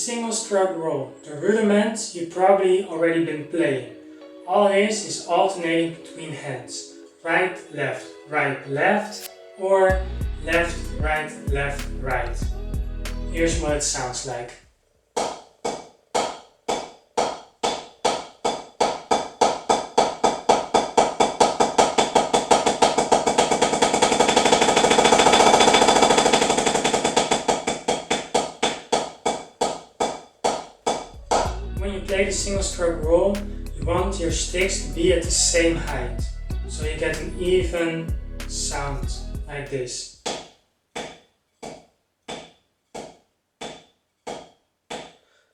single stroke roll, the rudiment you probably already been playing. All this is alternating between hands. Right, left, or left, right. Here's what it sounds like. When you play the single stroke roll, you want your sticks to be at the same height, so you get an even sound like this.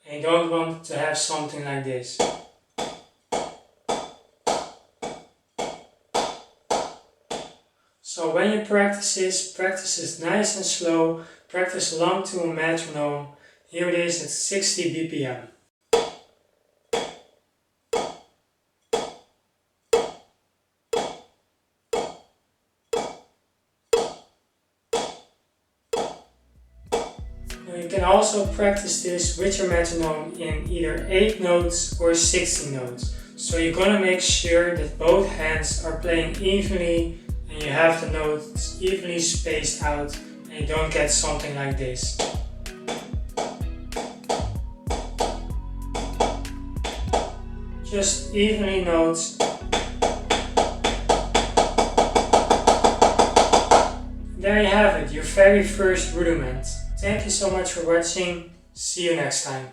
And you don't want to have something like this. So when you practice this nice and slow, practice along to a metronome. Here it is at 60 BPM. You can also practice this with your metronome in either 8 notes or 16 notes. So you're gonna make sure that both hands are playing evenly and you have the notes evenly spaced out and you don't get something like this. Just evenly notes. There you have it, your very first rudiment. Thank you so much for watching. See you next time.